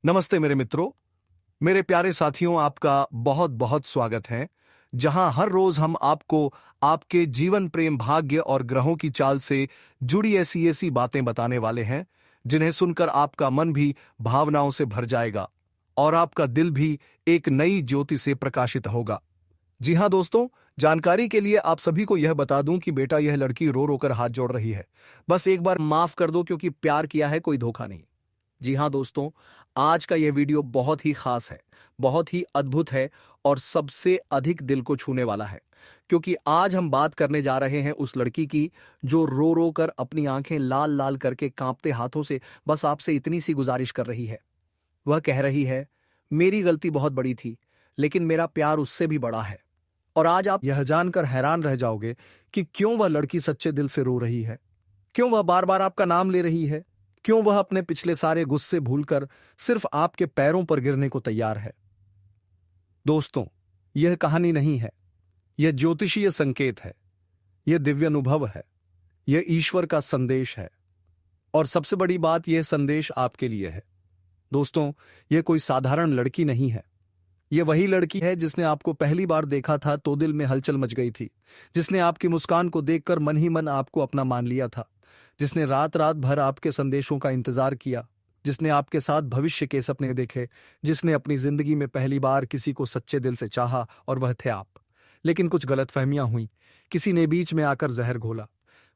नमस्ते मेरे मित्रों, मेरे प्यारे साथियों, आपका बहुत बहुत स्वागत है। जहां हर रोज हम आपको आपके जीवन, प्रेम, भाग्य और ग्रहों की चाल से जुड़ी ऐसी ऐसी बातें बताने वाले हैं जिन्हें सुनकर आपका मन भी भावनाओं से भर जाएगा और आपका दिल भी एक नई ज्योति से प्रकाशित होगा। जी हां दोस्तों, जानकारी के लिए आप सभी को यह बता दूं कि बेटा, यह लड़की रो रो कर हाथ जोड़ रही है। बस एक बार माफ कर दो, क्योंकि प्यार किया है, कोई धोखा नहीं। जी हां दोस्तों, आज का यह वीडियो बहुत ही खास है, बहुत ही अद्भुत है और सबसे अधिक दिल को छूने वाला है, क्योंकि आज हम बात करने जा रहे हैं उस लड़की की जो रो रो कर अपनी आंखें लाल लाल करके कांपते हाथों से बस आपसे इतनी सी गुजारिश कर रही है। वह कह रही है, मेरी गलती बहुत बड़ी थी, लेकिन मेरा प्यार उससे भी बड़ा है। और आज आप यह जानकर हैरान रह जाओगे कि क्यों वह लड़की सच्चे दिल से रो रही है, क्यों वह बार बार आपका नाम ले रही है, क्यों वह अपने पिछले सारे गुस्से भूलकर सिर्फ आपके पैरों पर गिरने को तैयार है। दोस्तों, यह कहानी नहीं है, यह ज्योतिषीय संकेत है, यह दिव्य अनुभव है, यह ईश्वर का संदेश है। और सबसे बड़ी बात, यह संदेश आपके लिए है। दोस्तों, यह कोई साधारण लड़की नहीं है। यह वही लड़की है जिसने आपको पहली बार देखा था तो दिल में हलचल मच गई थी, जिसने आपकी मुस्कान को देखकर मन ही मन आपको अपना मान लिया था, जिसने रात रात भर आपके संदेशों का इंतजार किया, जिसने आपके साथ भविष्य के सपने देखे, जिसने अपनी जिंदगी में पहली बार किसी को सच्चे दिल से चाहा, और वह थे आप। लेकिन कुछ गलतफहमियां हुई, किसी ने बीच में आकर जहर घोला,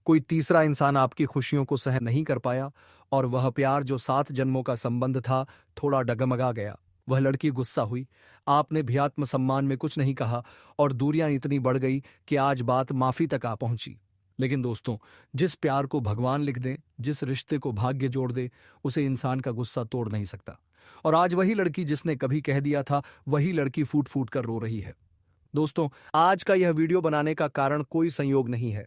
कोई तीसरा इंसान आपकी खुशियों को सहन नहीं कर पाया, और वह प्यार जो 7 जन्मों का संबंध था थोड़ा डगमगा गया। वह लड़की गुस्सा हुई, आपने भी आत्मसम्मान में कुछ नहीं कहा, और दूरियां इतनी बढ़ गई कि आज बात माफी तक आ पहुंची। लेकिन दोस्तों, जिस प्यार को भगवान लिख दे, जिस रिश्ते को भाग्य जोड़ दे, उसे इंसान का गुस्सा तोड़ नहीं सकता। और आज वही लड़की जिसने कभी कह दिया था, वही लड़की फूट फूट कर रो रही है। दोस्तों, आज का यह वीडियो बनाने का कारण कोई संयोग नहीं है।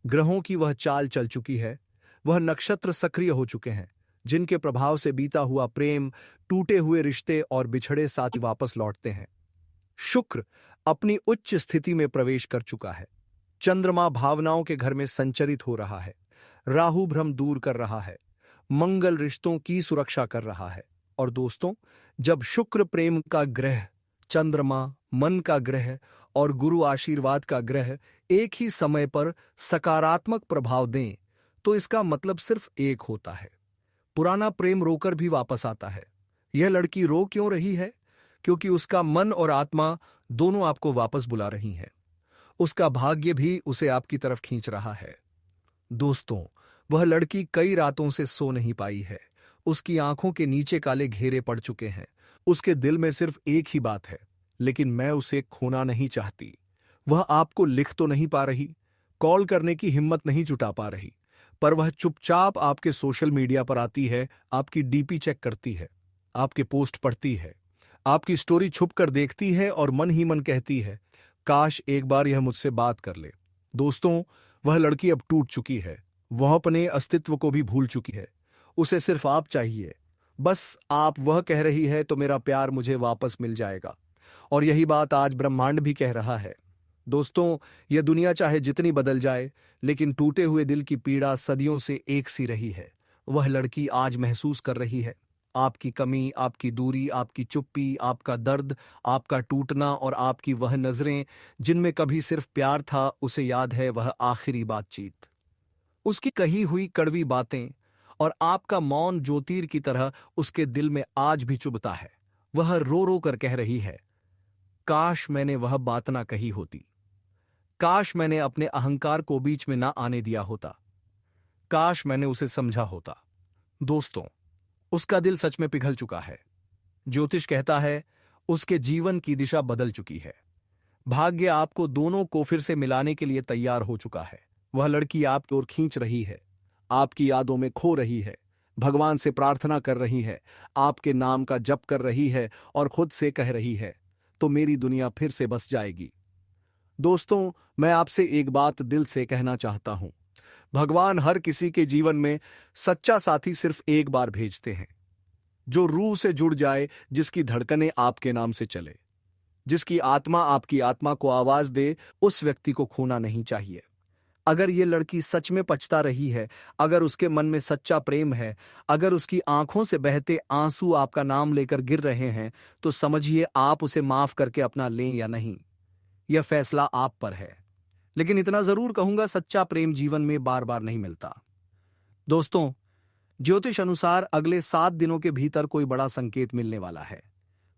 ग्रहों की वह चाल चल चुकी है, वह नक्षत्र सक्रिय हो चुके हैं जिनके प्रभाव से बीता हुआ प्रेम, टूटे हुए रिश्ते और बिछड़े साथी वापस लौटते हैं। शुक्र अपनी उच्च स्थिति में प्रवेश कर चुका है, चंद्रमा भावनाओं के घर में संचरित हो रहा है, राहु भ्रम दूर कर रहा है, मंगल रिश्तों की सुरक्षा कर रहा है। और दोस्तों, जब शुक्र प्रेम का ग्रह, चंद्रमा मन का ग्रह और गुरु आशीर्वाद का ग्रह एक ही समय पर सकारात्मक प्रभाव दें, तो इसका मतलब सिर्फ एक होता है, पुराना प्रेम रोकर भी वापस आता है। यह लड़की रो क्यों रही है? क्योंकि उसका मन और आत्मा दोनों आपको वापस बुला रही हैं। उसका भाग्य भी उसे आपकी तरफ खींच रहा है। दोस्तों, वह लड़की कई रातों से सो नहीं पाई है, उसकी आंखों के नीचे काले घेरे पड़ चुके हैं। उसके दिल में सिर्फ एक ही बात है, लेकिन मैं उसे खोना नहीं चाहती। वह आपको लिख तो नहीं पा रही, कॉल करने की हिम्मत नहीं जुटा पा रही, पर वह चुपचाप आपके सोशल मीडिया पर आती है, आपकी डीपी चेक करती है, आपके पोस्ट पढ़ती है, आपकी स्टोरी छुप कर देखती है और मन ही मन कहती है, काश एक बार यह मुझसे बात कर ले। दोस्तों, वह लड़की अब टूट चुकी है, वह अपने अस्तित्व को भी भूल चुकी है। उसे सिर्फ आप चाहिए, बस आप। वह कह रही है, तो मेरा प्यार मुझे वापस मिल जाएगा। और यही बात आज ब्रह्मांड भी कह रहा है। दोस्तों, यह दुनिया चाहे जितनी बदल जाए, लेकिन टूटे हुए दिल की पीड़ा सदियों से एक सी रही है। वह लड़की आज महसूस कर रही है आपकी कमी, आपकी दूरी, आपकी चुप्पी, आपका दर्द, आपका टूटना और आपकी वह नजरें जिनमें कभी सिर्फ प्यार था। उसे याद है वह आखिरी बातचीत, उसकी कही हुई कड़वी बातें, और आपका मौन ज्योतिर की तरह उसके दिल में आज भी चुभता है। वह रो रो कर कह रही है, काश मैंने वह बात ना कही होती, काश मैंने अपने अहंकार को बीच में ना आने दिया होता, काश मैंने उसे समझा होता। दोस्तों, उसका दिल सच में पिघल चुका है। ज्योतिष कहता है उसके जीवन की दिशा बदल चुकी है। भाग्य आपको दोनों को फिर से मिलाने के लिए तैयार हो चुका है। वह लड़की आपकी ओर खींच रही है, आपकी यादों में खो रही है, भगवान से प्रार्थना कर रही है, आपके नाम का जप कर रही है और खुद से कह रही है, तो मेरी दुनिया फिर से बस जाएगी। दोस्तों, मैं आपसे एक बात दिल से कहना चाहता हूं, भगवान हर किसी के जीवन में सच्चा साथी सिर्फ एक बार भेजते हैं, जो रूह से जुड़ जाए, जिसकी धड़कनें आपके नाम से चले, जिसकी आत्मा आपकी आत्मा को आवाज दे। उस व्यक्ति को खोना नहीं चाहिए। अगर ये लड़की सच में पछता रही है, अगर उसके मन में सच्चा प्रेम है, अगर उसकी आंखों से बहते आंसू आपका नाम लेकर गिर रहे हैं, तो समझिए आप उसे माफ करके अपना लें या नहीं, यह फैसला आप पर है। लेकिन इतना जरूर कहूंगा, सच्चा प्रेम जीवन में बार बार नहीं मिलता। दोस्तों, ज्योतिष अनुसार अगले 7 दिनों के भीतर कोई बड़ा संकेत मिलने वाला है।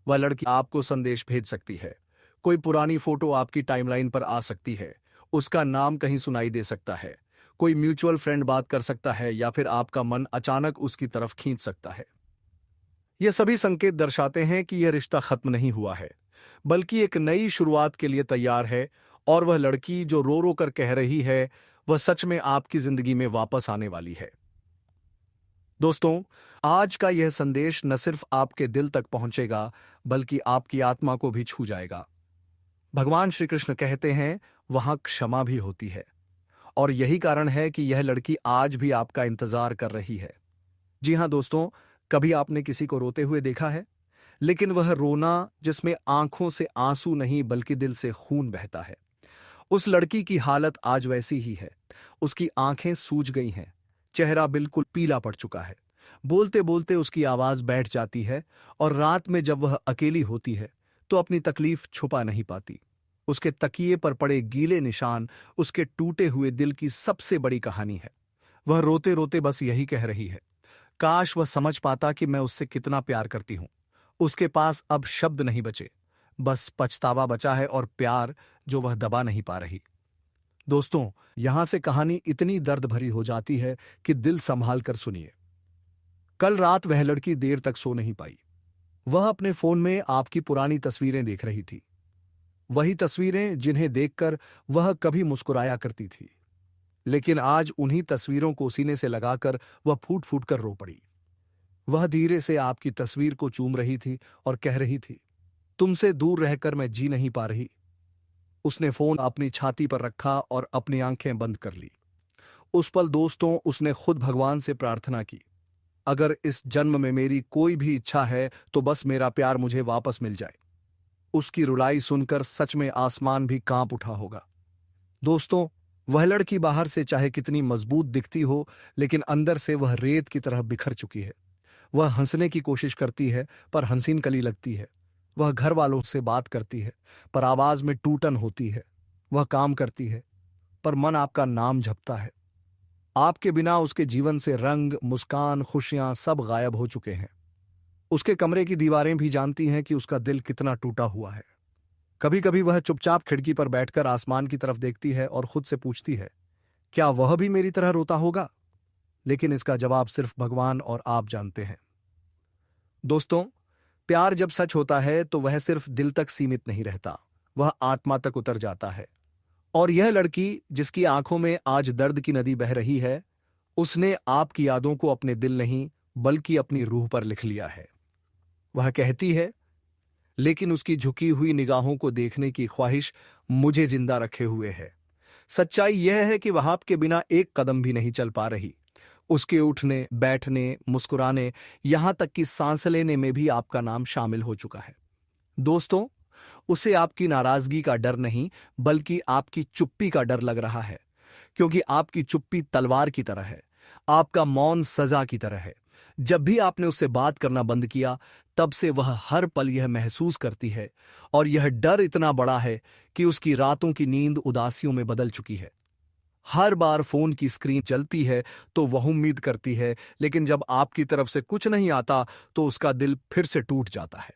वह लड़की आपको संदेश भेज सकती है, कोई पुरानी फोटो आपकी टाइमलाइन पर आ सकती है, उसका नाम कहीं सुनाई दे सकता है, कोई म्यूचुअल फ्रेंड बात कर सकता है, या फिर आपका मन अचानक उसकी तरफ खींच सकता है। यह सभी संकेत दर्शाते हैं कि यह रिश्ता खत्म नहीं हुआ है, बल्कि एक नई शुरुआत के लिए तैयार है। और वह लड़की जो रो रो कर कह रही है, वह सच में आपकी जिंदगी में वापस आने वाली है। दोस्तों, आज का यह संदेश न सिर्फ आपके दिल तक पहुंचेगा, बल्कि आपकी आत्मा को भी छू जाएगा। भगवान श्री कृष्ण कहते हैं, वहां क्षमा भी होती है, और यही कारण है कि यह लड़की आज भी आपका इंतजार कर रही है। जी हां दोस्तों, कभी आपने किसी को रोते हुए देखा है? लेकिन वह रोना जिसमें आंखों से आंसू नहीं बल्कि दिल से खून बहता है। उस लड़की की हालत आज वैसी ही है। उसकी आंखें सूज गई हैं, चेहरा बिल्कुल पीला पड़ चुका है, बोलते बोलते उसकी आवाज बैठ जाती है, और रात में जब वह अकेली होती है तो अपनी तकलीफ छुपा नहीं पाती। उसके तकिए पर पड़े गीले निशान उसके टूटे हुए दिल की सबसे बड़ी कहानी है। वह रोते रोते बस यही कह रही है, काश वह समझ पाता कि मैं उससे कितना प्यार करती हूं। उसके पास अब शब्द नहीं बचे, बस पछतावा बचा है और प्यार जो वह दबा नहीं पा रही। दोस्तों, यहां से कहानी इतनी दर्द भरी हो जाती है कि दिल संभाल कर सुनिए। कल रात वह लड़की देर तक सो नहीं पाई। वह अपने फोन में आपकी पुरानी तस्वीरें देख रही थी, वही तस्वीरें जिन्हें देखकर वह कभी मुस्कुराया करती थी। लेकिन आज उन्हीं तस्वीरों को सीने से लगाकर वह फूट फूट कर रो पड़ी। वह धीरे से आपकी तस्वीर को चूम रही थी और कह रही थी, तुमसे दूर रहकर मैं जी नहीं पा रही। उसने फोन अपनी छाती पर रखा और अपनी आंखें बंद कर ली। उस पल दोस्तों, उसने खुद भगवान से प्रार्थना की, अगर इस जन्म में मेरी कोई भी इच्छा है तो बस मेरा प्यार मुझे वापस मिल जाए। उसकी रुलाई सुनकर सच में आसमान भी कांप उठा होगा। दोस्तों, वह लड़की बाहर से चाहे कितनी मजबूत दिखती हो, लेकिन अंदर से वह रेत की तरह बिखर चुकी है। वह हंसने की कोशिश करती है, पर हंसीन कली लगती है। वह घर वालों से बात करती है, पर आवाज में टूटन होती है। वह काम करती है, पर मन आपका नाम जपता है। आपके बिना उसके जीवन से रंग, मुस्कान, खुशियां सब गायब हो चुके हैं। उसके कमरे की दीवारें भी जानती हैं कि उसका दिल कितना टूटा हुआ है। कभी कभी वह चुपचाप खिड़की पर बैठकर आसमान की तरफ देखती है और खुद से पूछती है, क्या वह भी मेरी तरह रोता होगा? लेकिन इसका जवाब सिर्फ भगवान और आप जानते हैं। दोस्तों, प्यार जब सच होता है तो वह सिर्फ दिल तक सीमित नहीं रहता, वह आत्मा तक उतर जाता है। और यह लड़की जिसकी आंखों में आज दर्द की नदी बह रही है, उसने आपकी यादों को अपने दिल नहीं बल्कि अपनी रूह पर लिख लिया है। वह कहती है, लेकिन उसकी झुकी हुई निगाहों को देखने की ख्वाहिश मुझे जिंदा रखे हुए है। सच्चाई यह है कि वह आपके बिना एक कदम भी नहीं चल पा रही। उसके उठने, बैठने, मुस्कुराने, यहां तक कि सांस लेने में भी आपका नाम शामिल हो चुका है। दोस्तों, उसे आपकी नाराजगी का डर नहीं बल्कि आपकी चुप्पी का डर लग रहा है, क्योंकि आपकी चुप्पी तलवार की तरह है, आपका मौन सजा की तरह है। जब भी आपने उससे बात करना बंद किया, तब से वह हर पल यह महसूस करती है, और यह डर इतना बड़ा है कि उसकी रातों की नींद उदासियों में बदल चुकी है। हर बार फोन की स्क्रीन चलती है तो वह उम्मीद करती है, लेकिन जब आपकी तरफ से कुछ नहीं आता तो उसका दिल फिर से टूट जाता है।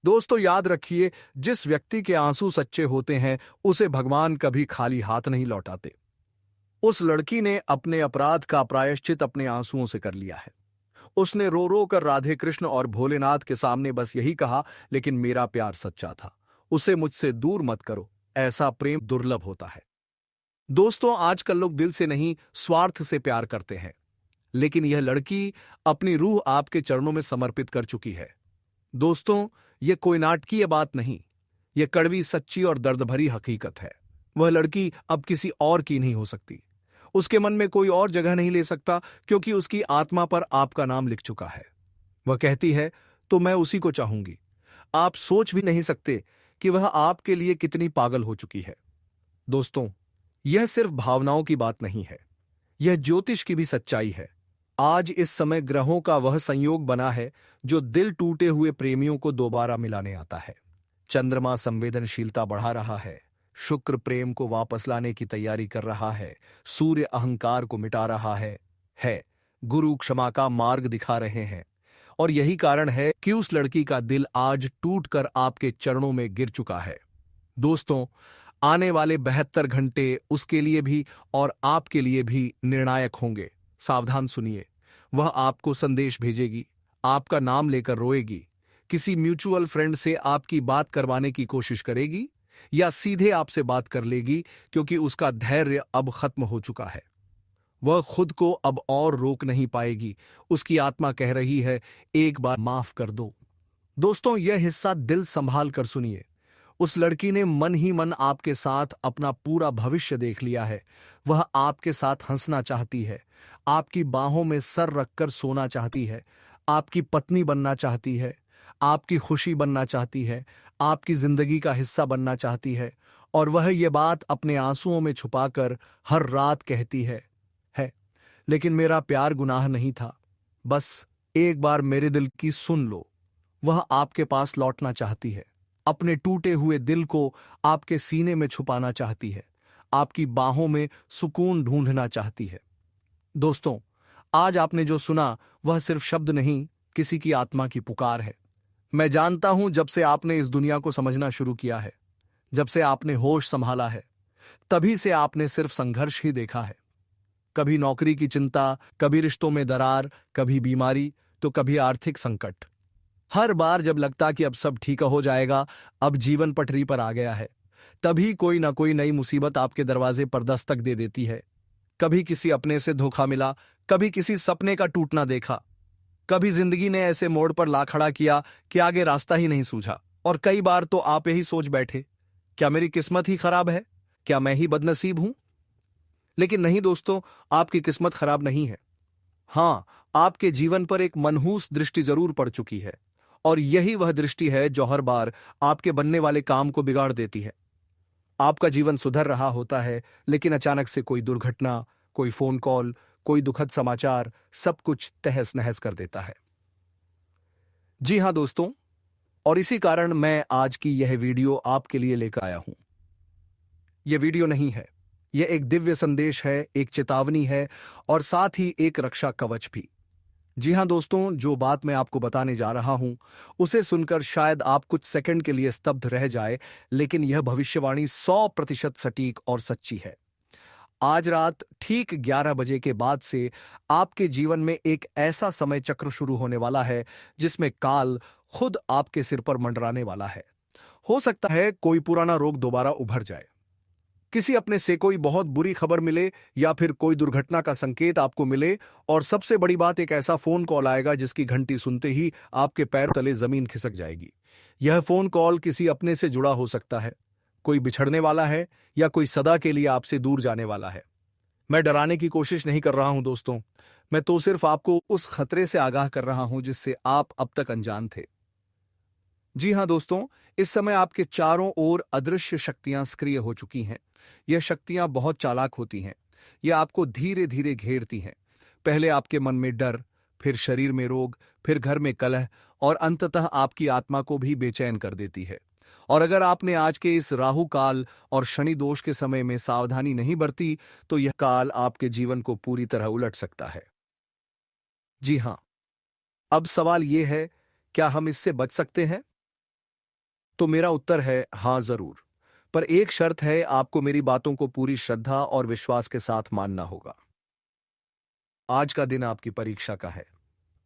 दोस्तों, याद रखिए, जिस व्यक्ति के आंसू सच्चे होते हैं उसे भगवान कभी खाली हाथ नहीं लौटाते। उस लड़की ने अपने अपराध का प्रायश्चित अपने आंसुओं से कर लिया है। उसने रो रो कर राधे कृष्ण और भोलेनाथ के सामने बस यही कहा, लेकिन मेरा प्यार सच्चा था, उसे मुझसे दूर मत करो। ऐसा प्रेम दुर्लभ होता है। दोस्तों, आजकल लोग दिल से नहीं, स्वार्थ से प्यार करते हैं, लेकिन यह लड़की अपनी रूह आपके चरणों में समर्पित कर चुकी है। दोस्तों, यह कोई नाटकीय बात नहीं, यह कड़वी, सच्ची और दर्द भरी हकीकत है। वह लड़की अब किसी और की नहीं हो सकती। उसके मन में कोई और जगह नहीं ले सकता, क्योंकि उसकी आत्मा पर आपका नाम लिख चुका है। वह कहती है, तो मैं उसी को चाहूंगी। आप सोच भी नहीं सकते कि वह आपके लिए कितनी पागल हो चुकी है। दोस्तों, यह सिर्फ भावनाओं की बात नहीं है, यह ज्योतिष की भी सच्चाई है। आज इस समय ग्रहों का वह संयोग बना है जो दिल टूटे हुए प्रेमियों को दोबारा मिलाने आता है। चंद्रमा संवेदनशीलता बढ़ा रहा है, शुक्र प्रेम को वापस लाने की तैयारी कर रहा है, सूर्य अहंकार को मिटा रहा है, गुरु क्षमा का मार्ग दिखा रहे हैं। और यही कारण है कि उस लड़की का दिल आज टूटकर आपके चरणों में गिर चुका है। दोस्तों, आने वाले 72 घंटे उसके लिए भी और आपके लिए भी निर्णायक होंगे। सावधान सुनिए, वह आपको संदेश भेजेगी, आपका नाम लेकर रोएगी, किसी म्यूचुअल फ्रेंड से आपकी बात करवाने की कोशिश करेगी या सीधे आपसे बात कर लेगी क्योंकि उसका धैर्य अब खत्म हो चुका है। वह खुद को अब और रोक नहीं पाएगी। उसकी आत्मा कह रही है, एक बार माफ कर दो। दोस्तों, यह हिस्सा दिल संभाल कर सुनिए। उस लड़की ने मन ही मन आपके साथ अपना पूरा भविष्य देख लिया है। वह आपके साथ हंसना चाहती है, आपकी बाहों में सर रखकर सोना चाहती है, आपकी पत्नी बनना चाहती है, आपकी खुशी बनना चाहती है, आपकी जिंदगी का हिस्सा बनना चाहती है। और वह यह बात अपने आंसुओं में छुपाकर हर रात कहती है, लेकिन मेरा प्यार गुनाह नहीं था, बस एक बार मेरे दिल की सुन लो। वह आपके पास लौटना चाहती है, अपने टूटे हुए दिल को आपके सीने में छुपाना चाहती है, आपकी बाहों में सुकून ढूंढना चाहती है। दोस्तों, आज आपने जो सुना वह सिर्फ शब्द नहीं, किसी की आत्मा की पुकार है। मैं जानता हूं, जब से आपने इस दुनिया को समझना शुरू किया है, जब से आपने होश संभाला है, तभी से आपने सिर्फ संघर्ष ही देखा है। कभी नौकरी की चिंता, कभी रिश्तों में दरार, कभी बीमारी, तो कभी आर्थिक संकट। हर बार जब लगता कि अब सब ठीक हो जाएगा, अब जीवन पटरी पर आ गया है, तभी कोई ना कोई नई मुसीबत आपके दरवाजे पर दस्तक दे देती है। कभी किसी अपने से धोखा मिला, कभी किसी सपने का टूटना देखा, कभी जिंदगी ने ऐसे मोड़ पर ला खड़ा किया कि आगे रास्ता ही नहीं सूझा। और कई बार तो आप यही सोच बैठे, क्या मेरी किस्मत ही खराब है? क्या मैं ही बदनसीब हूं? लेकिन नहीं दोस्तों, आपकी किस्मत खराब नहीं है। हां, आपके जीवन पर एक मनहूस दृष्टि जरूर पड़ चुकी है, और यही वह दृष्टि है जो हर बार आपके बनने वाले काम को बिगाड़ देती है। आपका जीवन सुधर रहा होता है, लेकिन अचानक से कोई दुर्घटना, कोई फोन कॉल, कोई दुखद समाचार सब कुछ तहस नहस कर देता है। जी हां दोस्तों, और इसी कारण मैं आज की यह वीडियो आपके लिए लेकर आया हूं। यह वीडियो नहीं है, यह एक दिव्य संदेश है, एक चेतावनी है और साथ ही एक रक्षा कवच भी। जी हां दोस्तों, जो बात मैं आपको बताने जा रहा हूं, उसे सुनकर शायद आप कुछ सेकंड के लिए स्तब्ध रह जाए, लेकिन यह भविष्यवाणी 100% सटीक और सच्ची है। आज रात ठीक 11 बजे के बाद से आपके जीवन में एक ऐसा समय चक्र शुरू होने वाला है जिसमें काल खुद आपके सिर पर मंडराने वाला है। हो सकता है कोई पुराना रोग दोबारा उभर जाए, किसी अपने से कोई बहुत बुरी खबर मिले, या फिर कोई दुर्घटना का संकेत आपको मिले, और सबसे बड़ी बात, एक ऐसा फोन कॉल आएगा जिसकी घंटी सुनते ही आपके पैर तले जमीन खिसक जाएगी। यह फोन कॉल किसी अपने से जुड़ा हो सकता है, कोई बिछड़ने वाला है या कोई सदा के लिए आपसे दूर जाने वाला है। मैं डराने की कोशिश नहीं कर रहा हूं दोस्तों, मैं तो सिर्फ आपको उस खतरे से आगाह कर रहा हूं जिससे आप अब तक अनजान थे। जी हां दोस्तों, इस समय आपके चारों ओर अदृश्य शक्तियां सक्रिय हो चुकी हैं। यह शक्तियां बहुत चालाक होती हैं। यह आपको धीरे धीरे घेरती हैं। पहले आपके मन में डर, फिर शरीर में रोग, फिर घर में कलह, और अंततः आपकी आत्मा को भी बेचैन कर देती है। और अगर आपने आज के इस राहु काल और शनि दोष के समय में सावधानी नहीं बरती, तो यह काल आपके जीवन को पूरी तरह उलट सकता है। जी हां, अब सवाल यह है, क्या हम इससे बच सकते हैं? तो मेरा उत्तर है हां, जरूर। पर एक शर्त है, आपको मेरी बातों को पूरी श्रद्धा और विश्वास के साथ मानना होगा। आज का दिन आपकी परीक्षा का है,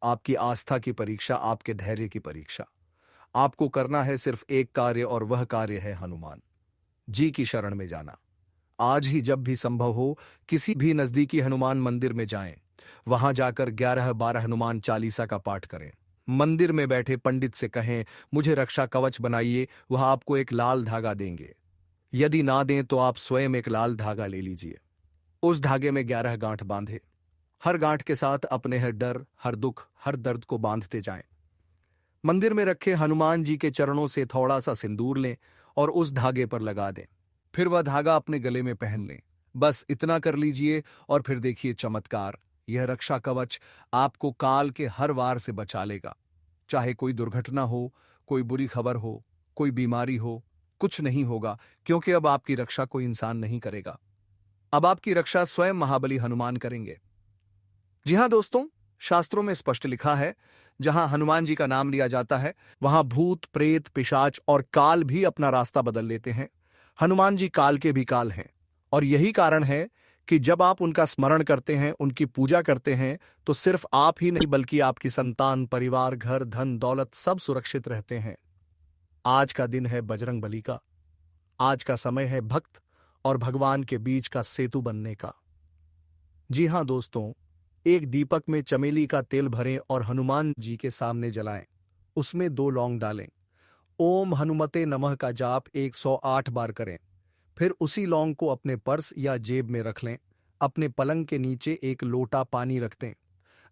आपकी आस्था की परीक्षा, आपके धैर्य की परीक्षा। आपको करना है सिर्फ एक कार्य, और वह कार्य है हनुमान जी की शरण में जाना। आज ही जब भी संभव हो, किसी भी नजदीकी हनुमान मंदिर में जाएं। वहां जाकर 11-12 हनुमान चालीसा का पाठ करें। मंदिर में बैठे पंडित से कहें, मुझे रक्षा कवच बनाइए। वह आपको एक लाल धागा देंगे। यदि ना दें तो आप स्वयं एक लाल धागा ले लीजिए। उस धागे में 11 गांठ बांधे। हर गांठ के साथ अपने हर डर, हर दुख, हर दर्द को बांधते जाएं। मंदिर में रखे हनुमान जी के चरणों से थोड़ा सा सिंदूर लें और उस धागे पर लगा दें। फिर वह धागा अपने गले में पहन लें। बस इतना कर लीजिए और फिर देखिए चमत्कार। यह रक्षा कवच आपको काल के हर वार से बचा लेगा। चाहे कोई दुर्घटना हो, कोई बुरी खबर हो, कोई बीमारी हो, कुछ नहीं होगा, क्योंकि अब आपकी रक्षा कोई इंसान नहीं करेगा। अब आपकी रक्षा स्वयं महाबली हनुमान करेंगे। जी हां दोस्तों, शास्त्रों में स्पष्ट लिखा है, जहां हनुमान जी का नाम लिया जाता है वहां भूत, प्रेत, पिशाच और काल भी अपना रास्ता बदल लेते हैं। हनुमान जी काल के भी काल हैं, और यही कारण है कि जब आप उनका स्मरण करते हैं, उनकी पूजा करते हैं, तो सिर्फ आप ही नहीं बल्कि आपकी संतान, परिवार, घर, धन, दौलत सब सुरक्षित रहते हैं। आज का दिन है बजरंग बली का। आज का समय है भक्त और भगवान के बीच का सेतु बनने का। जी हां दोस्तों, एक दीपक में चमेली का तेल भरें और हनुमान जी के सामने जलाएं। उसमें 2 लौंग डालें। ओम हनुमते नमः का जाप 108 बार करें। फिर उसी लौंग को अपने पर्स या जेब में रख लें। अपने पलंग के नीचे एक लोटा पानी रख दें।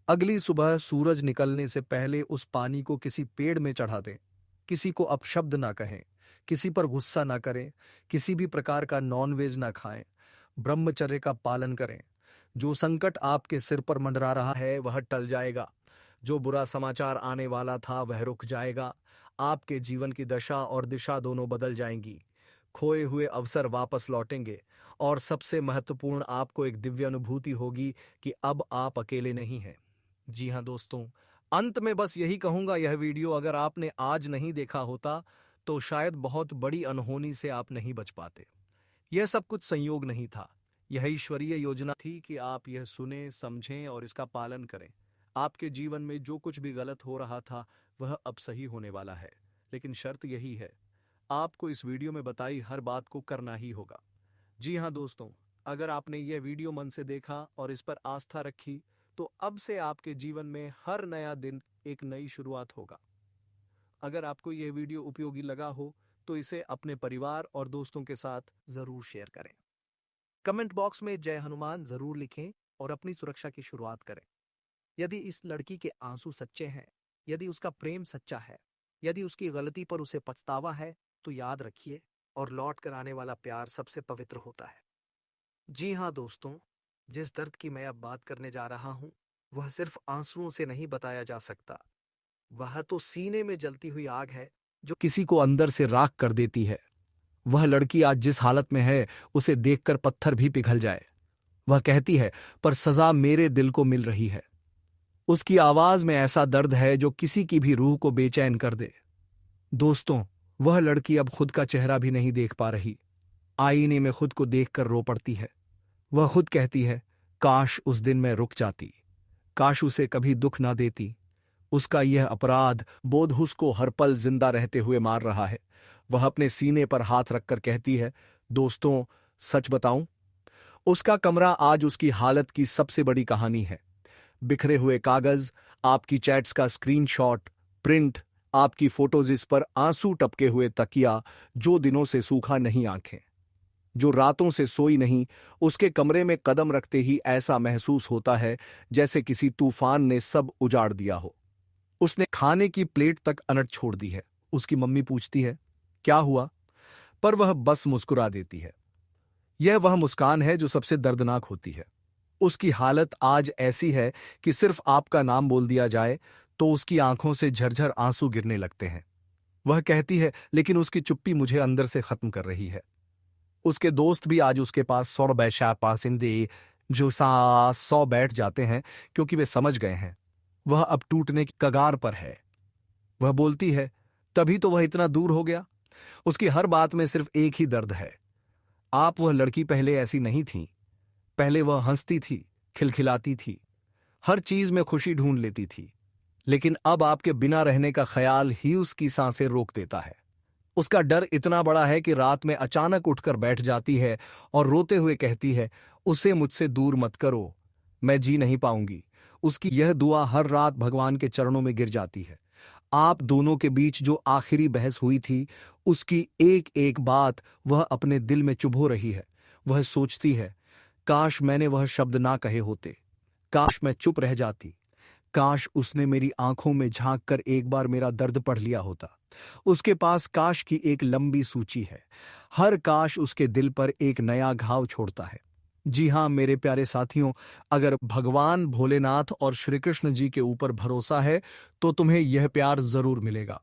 अगली सुबह सूरज निकलने से पहले उस पानी को किसी पेड़ में चढ़ा दें। किसी को अपशब्द ना कहें, किसी पर गुस्सा ना करें, किसी भी प्रकार का नॉनवेज ना खाएं, ब्रह्मचर्य का पालन करें। जो संकट आपके सिर पर मंडरा रहा है वह टल जाएगा। जो बुरा समाचार आने वाला था वह रुक जाएगा। आपके जीवन की दशा और दिशा दोनों बदल जाएंगी। खोए हुए अवसर वापस लौटेंगे, और सबसे महत्वपूर्ण, आपको एक दिव्य अनुभूति होगी कि अब आप अकेले नहीं हैं। जी हां दोस्तों, अंत में बस यही कहूंगा, यह वीडियो अगर आपने आज नहीं देखा होता तो शायद बहुत बड़ी अनहोनी से आप नहीं बच पाते। यह सब कुछ संयोग नहीं था, यह ईश्वरीय योजना थी कि आप यह सुने, समझें और इसका पालन करें। आपके जीवन में जो कुछ भी गलत हो रहा था वह अब सही होने वाला है, लेकिन शर्त यही है, आपको इस वीडियो में बताई हर बात को करना ही होगा। जी हां दोस्तों, अगर आपने यह वीडियो मन से देखा और इस पर आस्था रखी तो अब से आपके जीवन में हर नया दिन एक नई शुरुआत होगा। अगर आपको यह वीडियो उपयोगी लगा हो तो इसे अपने परिवार और दोस्तों के साथ जरूर शेयर करें। कमेंट बॉक्स में जय हनुमान जरूर लिखें और अपनी सुरक्षा की शुरुआत करें। यदि इस लड़की के आंसू सच्चे हैं, यदि उसका प्रेम सच्चा है, यदि उसकी गलती पर उसे पछतावा है, तो याद रखिए, और लौट कर आने वाला प्यार सबसे पवित्र होता है। जी हां दोस्तों, जिस दर्द की मैं अब बात करने जा रहा हूं वह सिर्फ आंसुओं से नहीं बताया जा सकता। वह तो सीने में जलती हुई आग है जो किसी को अंदर से राख कर देती है। वह लड़की आज जिस हालत में है उसे देखकर पत्थर भी पिघल जाए। वह कहती है, पर सजा मेरे दिल को मिल रही है। उसकी आवाज में ऐसा दर्द है जो किसी की भी रूह को बेचैन कर दे। दोस्तों, वह लड़की अब खुद का चेहरा भी नहीं देख पा रही। आईने में खुद को देखकर रो पड़ती है। वह खुद कहती है, काश उस दिन मैं रुक जाती, काश उसे कभी दुख ना देती। उसका यह अपराध बोध उसको हर पल जिंदा रहते हुए मार रहा है। वह अपने सीने पर हाथ रखकर कहती है, दोस्तों सच बताऊं, उसका कमरा आज उसकी हालत की सबसे बड़ी कहानी है। बिखरे हुए कागज, आपकी चैट्स का स्क्रीनशॉट, प्रिंट, आपकी फोटोज, इस पर आंसू टपके हुए तकिया, जो दिनों से सूखा नहीं, आंखें जो रातों से सोई नहीं। उसके कमरे में कदम रखते ही ऐसा महसूस होता है जैसे किसी तूफान ने सब उजाड़ दिया हो। उसने खाने की प्लेट तक अनट छोड़ दी है। उसकी मम्मी पूछती है, क्या हुआ? पर वह बस मुस्कुरा देती है। यह वह मुस्कान है जो सबसे दर्दनाक होती है। उसकी हालत आज ऐसी है कि सिर्फ आपका नाम बोल दिया जाए तो उसकी आंखों से झरझर आंसू गिरने लगते हैं। वह कहती है, लेकिन उसकी चुप्पी मुझे अंदर से खत्म कर रही है। उसके दोस्त भी आज उसके पास 100 बैशा पासिंदे जो 100 बैठ जाते हैं, क्योंकि वे समझ गए हैं वह अब टूटने की कगार पर है। वह बोलती है, तभी तो वह इतना दूर हो गया। उसकी हर बात में सिर्फ एक ही दर्द है। आप वह लड़की पहले ऐसी नहीं थी। पहले वह हंसती थी, खिलखिलाती थी, हर चीज में खुशी ढूंढ लेती थी, लेकिन अब आपके बिना रहने का ख्याल ही उसकी सांसें रोक देता है। उसका डर इतना बड़ा है कि रात में अचानक उठकर बैठ जाती है और रोते हुए कहती है, उसे मुझसे दूर मत करो, मैं जी नहीं पाऊंगी। उसकी यह दुआ हर रात भगवान के चरणों में गिर जाती है। आप दोनों के बीच जो आखिरी बहस हुई थी, उसकी एक एक बात वह अपने दिल में चुभो रही है। वह सोचती है, काश मैंने वह शब्द ना कहे होते, काश मैं चुप रह जाती, काश उसने मेरी आंखों में झांक कर एक बार मेरा दर्द पढ़ लिया होता। उसके पास काश की एक लंबी सूची है। हर काश उसके दिल पर एक नया घाव छोड़ता है। जी हाँ मेरे प्यारे साथियों, अगर भगवान भोलेनाथ और श्री कृष्ण जी के ऊपर भरोसा है तो तुम्हें यह प्यार जरूर मिलेगा।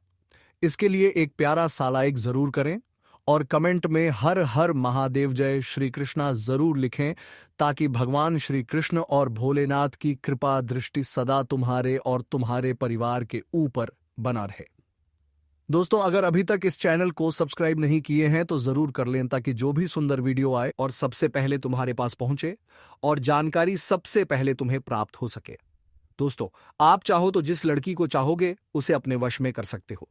इसके लिए एक प्यारा सा लाइक जरूर करें और कमेंट में हर हर महादेव जय श्री कृष्णा जरूर लिखें, ताकि भगवान श्री कृष्ण और भोलेनाथ की कृपा दृष्टि सदा तुम्हारे और तुम्हारे परिवार के ऊपर बना रहे। दोस्तों, अगर अभी तक इस चैनल को सब्सक्राइब नहीं किए हैं तो जरूर कर लें, ताकि जो भी सुंदर वीडियो आए और सबसे पहले तुम्हारे पास पहुंचे और जानकारी सबसे पहले तुम्हें प्राप्त हो सके। दोस्तों, आप चाहो तो जिस लड़की को चाहोगे उसे अपने वश में कर सकते हो।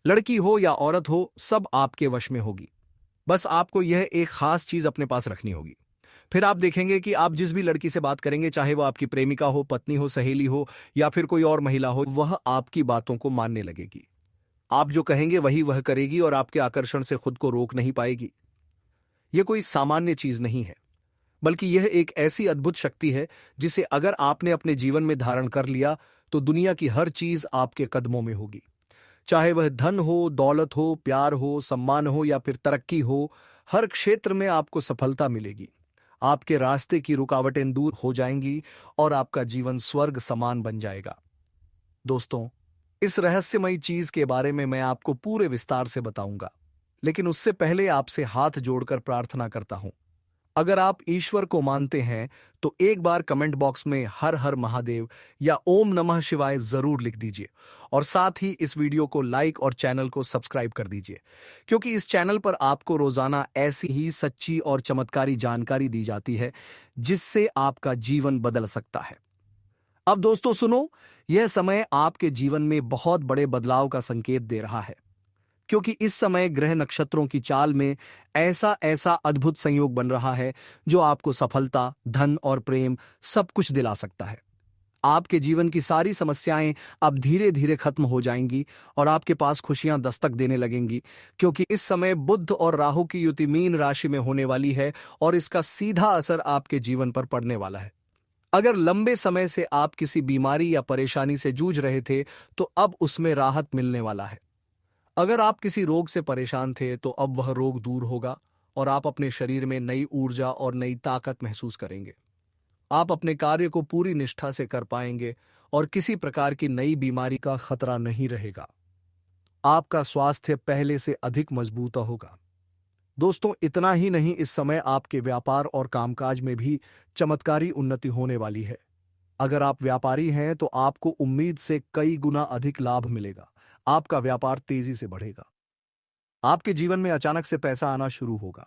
लड़की हो या औरत हो, सब आपके वश में होगी। बस आपको यह एक खास चीज अपने पास रखनी होगी। फिर आप देखेंगे कि आप जिस भी लड़की से बात करेंगे, चाहे वो आपकी प्रेमिका हो, पत्नी हो, सहेली हो या फिर कोई और महिला हो, वह आपकी बातों को मानने लगेगी। आप जो कहेंगे वही वह करेगी और आपके आकर्षण से खुद को रोक नहीं पाएगी। यह कोई सामान्य चीज नहीं है, बल्कि यह एक ऐसी अद्भुत शक्ति है जिसे अगर आपने अपने जीवन में धारण कर लिया तो दुनिया की हर चीज आपके कदमों में होगी। चाहे वह धन हो, दौलत हो, प्यार हो, सम्मान हो या फिर तरक्की हो, हर क्षेत्र में आपको सफलता मिलेगी। आपके रास्ते की रुकावटें दूर हो जाएंगी और आपका जीवन स्वर्ग समान बन जाएगा। दोस्तों, इस रहस्यमयी चीज के बारे में मैं आपको पूरे विस्तार से बताऊंगा, लेकिन उससे पहले आपसे हाथ जोड़कर प्रार्थना करता हूं। अगर आप ईश्वर को मानते हैं तो एक बार कमेंट बॉक्स में हर हर महादेव या ओम नमः शिवाय जरूर लिख दीजिए और साथ ही इस वीडियो को लाइक और चैनल को सब्सक्राइब कर दीजिए, क्योंकि इस चैनल पर आपको रोजाना ऐसी ही सच्ची और चमत्कारी जानकारी दी जाती है जिससे आपका जीवन बदल सकता है। अब दोस्तों सुनो, यह समय आपके जीवन में बहुत बड़े बदलाव का संकेत दे रहा है, क्योंकि इस समय ग्रह नक्षत्रों की चाल में ऐसा ऐसा अद्भुत संयोग बन रहा है जो आपको सफलता, धन और प्रेम सब कुछ दिला सकता है। आपके जीवन की सारी समस्याएं अब धीरे धीरे खत्म हो जाएंगी और आपके पास खुशियां दस्तक देने लगेंगी, क्योंकि इस समय बुध और राहु की युति मीन राशि में होने वाली है और इसका सीधा असर आपके जीवन पर पड़ने वाला है। अगर लंबे समय से आप किसी बीमारी या परेशानी से जूझ रहे थे तो अब उसमें राहत मिलने वाला है। अगर आप किसी रोग से परेशान थे तो अब वह रोग दूर होगा और आप अपने शरीर में नई ऊर्जा और नई ताकत महसूस करेंगे। आप अपने कार्य को पूरी निष्ठा से कर पाएंगे और किसी प्रकार की नई बीमारी का खतरा नहीं रहेगा। आपका स्वास्थ्य पहले से अधिक मजबूत होगा। दोस्तों, इतना ही नहीं, इस समय आपके व्यापार और कामकाज में भी चमत्कारी उन्नति होने वाली है। अगर आप व्यापारी हैं तो आपको उम्मीद से कई गुना अधिक लाभ मिलेगा। आपका व्यापार तेजी से बढ़ेगा। आपके जीवन में अचानक से पैसा आना शुरू होगा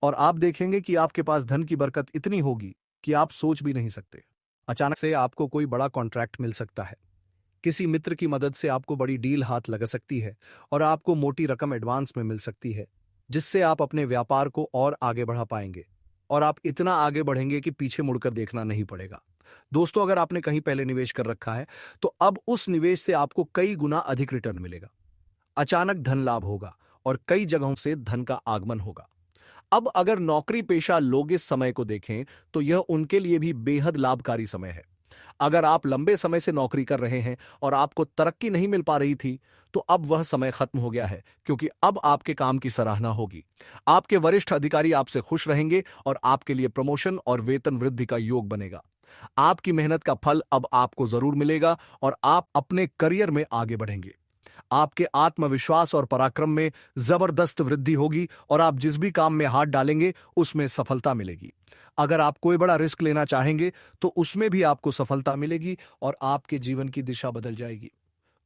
और आप देखेंगे कि आपके पास धन की बरकत इतनी होगी कि आप सोच भी नहीं सकते। अचानक से आपको कोई बड़ा कॉन्ट्रैक्ट मिल सकता है। किसी मित्र की मदद से आपको बड़ी डील हाथ लग सकती है और आपको मोटी रकम एडवांस में मिल सकती है, जिससे आप अपने व्यापार को और आगे बढ़ा पाएंगे और आप इतना आगे बढ़ेंगे कि पीछे मुड़कर देखना नहीं पड़ेगा। दोस्तों, अगर आपने कहीं पहले निवेश कर रखा है तो अब उस निवेश से आपको कई गुना अधिक रिटर्न मिलेगा। अचानक धन लाभ होगा और कई जगहों से धन का आगमन होगा। अब अगर नौकरी पेशा लोग इस समय को देखें तो यह उनके लिए भी बेहद लाभकारी समय है। अगर आप लंबे समय से नौकरी कर रहे हैं और आपको तरक्की नहीं मिल पा रही थी तो अब वह समय खत्म हो गया है, क्योंकि अब आपके काम की सराहना होगी। आपके वरिष्ठ अधिकारी आपसे खुश रहेंगे और आपके लिए प्रमोशन और वेतन वृद्धि का योग बनेगा। आपकी मेहनत का फल अब आपको जरूर मिलेगा और आप अपने करियर में आगे बढ़ेंगे। आपके आत्मविश्वास और पराक्रम में जबरदस्त वृद्धि होगी और आप जिस भी काम में हाथ डालेंगे उसमें सफलता मिलेगी। अगर आप कोई बड़ा रिस्क लेना चाहेंगे तो उसमें भी आपको सफलता मिलेगी और आपके जीवन की दिशा बदल जाएगी।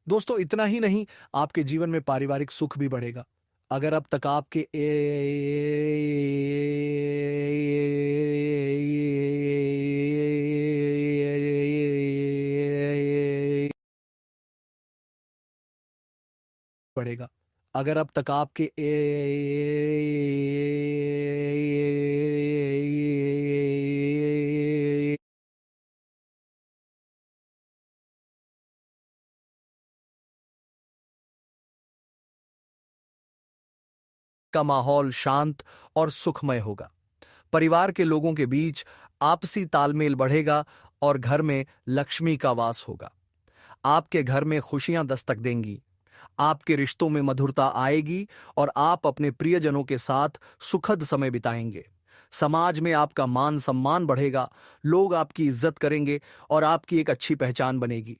दोस्तों, इतना ही नहीं, आपके जीवन में पारिवारिक सुख भी बढ़ेगा। अगर अब तक आपके बढ़ेगा। अगर अब तक आपके का माहौल शांत और सुखमय होगा। परिवार के लोगों के बीच आपसी तालमेल बढ़ेगा और घर में लक्ष्मी का वास होगा। आपके घर में खुशियां दस्तक देंगी। आपके रिश्तों में मधुरता आएगी और आप अपने प्रियजनों के साथ सुखद समय बिताएंगे। समाज में आपका मान सम्मान बढ़ेगा, लोग आपकी इज्जत करेंगे और आपकी एक अच्छी पहचान बनेगी।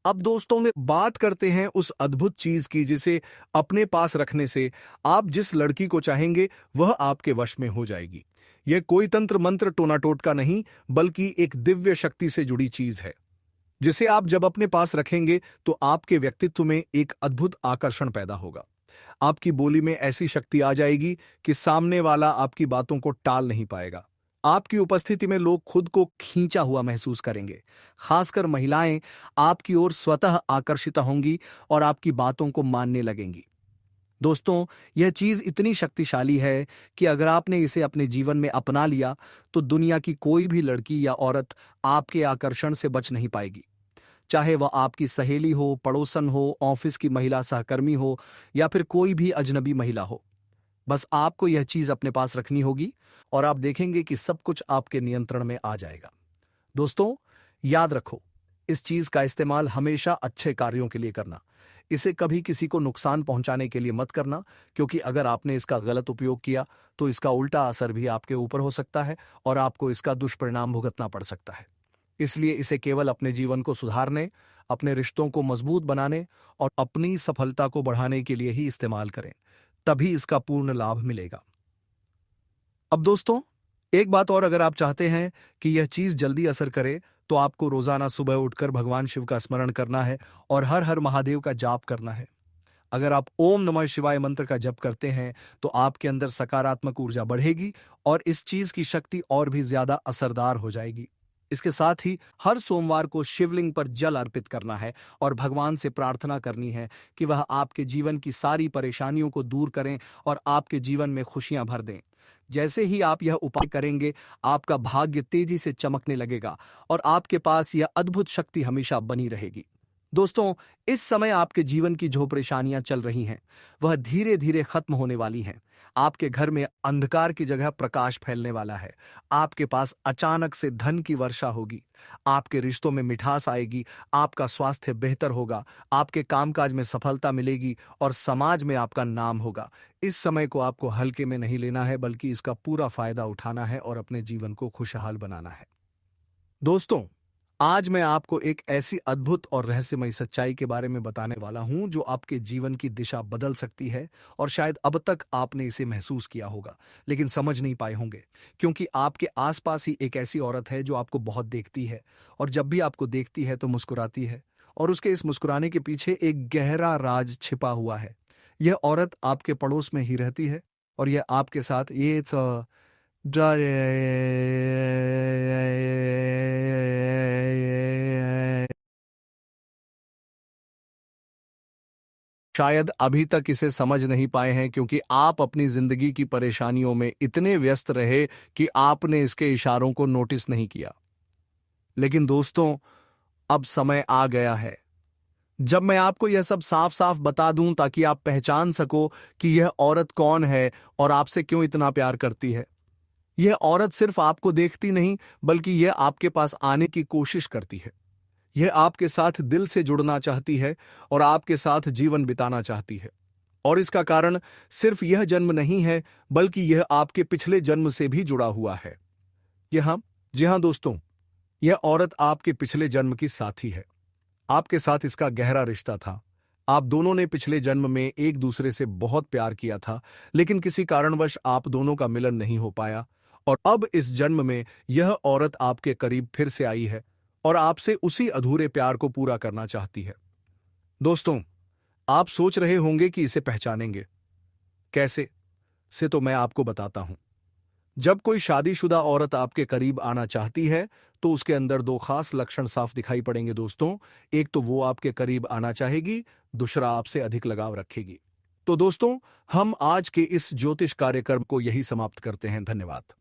अब दोस्तों में बात करते हैं उस अद्भुत चीज की जिसे अपने पास रखने से आप जिस लड़की को चाहेंगे वह आपके वश में हो जाएगी। यह कोई तंत्र मंत्र टोना टोटका नहीं, बल्कि एक दिव्य शक्ति से जुड़ी चीज है जिसे आप जब अपने पास रखेंगे तो आपके व्यक्तित्व में एक अद्भुत आकर्षण पैदा होगा। आपकी बोली में ऐसी शक्ति आ जाएगी कि सामने वाला आपकी बातों को टाल नहीं पाएगा। आपकी उपस्थिति में लोग खुद को खींचा हुआ महसूस करेंगे। खासकर महिलाएं आपकी ओर स्वतः आकर्षित होंगी और आपकी बातों को मानने लगेंगी। दोस्तों, यह चीज इतनी शक्तिशाली है कि अगर आपने इसे अपने जीवन में अपना लिया तो दुनिया की कोई भी लड़की या औरत आपके आकर्षण से बच नहीं पाएगी। चाहे वह आपकी सहेली हो, पड़ोसन हो, ऑफिस की महिला सहकर्मी हो या फिर कोई भी अजनबी महिला हो। बस आपको यह चीज अपने पास रखनी होगी और आप देखेंगे कि सब कुछ आपके नियंत्रण में आ जाएगा। दोस्तों, याद रखो, इस चीज का इस्तेमाल हमेशा अच्छे कार्यों के लिए करना। इसे कभी किसी को नुकसान पहुंचाने के लिए मत करना, क्योंकि अगर आपने इसका गलत उपयोग किया तो इसका उल्टा असर भी आपके ऊपर हो सकता है और आपको इसका दुष्परिणाम भुगतना पड़ सकता है। इसलिए इसे केवल अपने जीवन को सुधारने, अपने रिश्तों को मजबूत बनाने और अपनी सफलता को बढ़ाने के लिए ही इस्तेमाल करें, तभी इसका पूर्ण लाभ मिलेगा। अब दोस्तों, एक बात और, अगर आप चाहते हैं कि यह चीज जल्दी असर करे तो आपको रोजाना सुबह उठकर भगवान शिव का स्मरण करना है और हर हर महादेव का जाप करना है। अगर आप ओम नमः शिवाय मंत्र का जप करते हैं तो आपके अंदर सकारात्मक ऊर्जा बढ़ेगी और इस चीज की शक्ति और भी ज्यादा असरदार हो जाएगी। इसके साथ ही हर सोमवार को शिवलिंग पर जल अर्पित करना है और भगवान से प्रार्थना करनी है कि वह आपके जीवन की सारी परेशानियों को दूर करें और आपके जीवन में खुशियां भर दें। जैसे ही आप यह उपाय करेंगे, आपका भाग्य तेजी से चमकने लगेगा और आपके पास यह अद्भुत शक्ति हमेशा बनी रहेगी। दोस्तों, इस समय आपके जीवन की जो परेशानियां चल रही हैं वह धीरे धीरे खत्म होने वाली हैं। आपके घर में अंधकार की जगह प्रकाश फैलने वाला है। आपके पास अचानक से धन की वर्षा होगी। आपके रिश्तों में मिठास आएगी। आपका स्वास्थ्य बेहतर होगा। आपके कामकाज में सफलता मिलेगी और समाज में आपका नाम होगा। इस समय को आपको हल्के में नहीं लेना है, बल्कि इसका पूरा फायदा उठाना है और अपने जीवन को खुशहाल बनाना है। दोस्तों, आज मैं आपको एक ऐसी अद्भुत और रहस्यमयी सच्चाई के बारे में बताने वाला हूं जो आपके जीवन की दिशा बदल सकती है और शायद अब तक आपने इसे महसूस किया होगा लेकिन समझ नहीं पाए होंगे, क्योंकि आपके आसपास ही एक ऐसी औरत है जो आपको बहुत देखती है और जब भी आपको देखती है तो मुस्कुराती है और उसके इस मुस्कुराने के पीछे एक गहरा राज छिपा हुआ है। यह औरत आपके पड़ोस में ही रहती है और यह आपके साथ ये शायद अभी तक इसे समझ नहीं पाए हैं, क्योंकि आप अपनी जिंदगी की परेशानियों में इतने व्यस्त रहे कि आपने इसके इशारों को नोटिस नहीं किया। लेकिन दोस्तों, अब समय आ गया है जब मैं आपको यह सब साफ साफ बता दूं, ताकि आप पहचान सको कि यह औरत कौन है और आपसे क्यों इतना प्यार करती है। यह औरत सिर्फ आपको देखती नहीं, बल्कि यह आपके पास आने की कोशिश करती है। यह आपके साथ दिल से जुड़ना चाहती है और आपके साथ जीवन बिताना चाहती है। और इसका कारण सिर्फ यह जन्म नहीं है, बल्कि यह आपके पिछले जन्म से भी जुड़ा हुआ है। जी हां दोस्तों, यह औरत आपके पिछले जन्म की साथी है। आपके साथ इसका गहरा रिश्ता था। आप दोनों ने पिछले जन्म में एक दूसरे से बहुत प्यार किया था, लेकिन किसी कारणवश आप दोनों का मिलन नहीं हो पाया और अब इस जन्म में यह औरत आपके करीब फिर से आई है और आपसे उसी अधूरे प्यार को पूरा करना चाहती है। दोस्तों, आप सोच रहे होंगे कि इसे पहचानेंगे कैसे से, तो मैं आपको बताता हूं। जब कोई शादीशुदा औरत आपके करीब आना चाहती है तो उसके अंदर दो खास लक्षण साफ दिखाई पड़ेंगे दोस्तों। एक तो वो आपके करीब आना चाहेगी, दूसरा आपसे अधिक लगाव रखेगी। तो दोस्तों, हम आज के इस ज्योतिष कार्यक्रम को यही समाप्त करते हैं। धन्यवाद।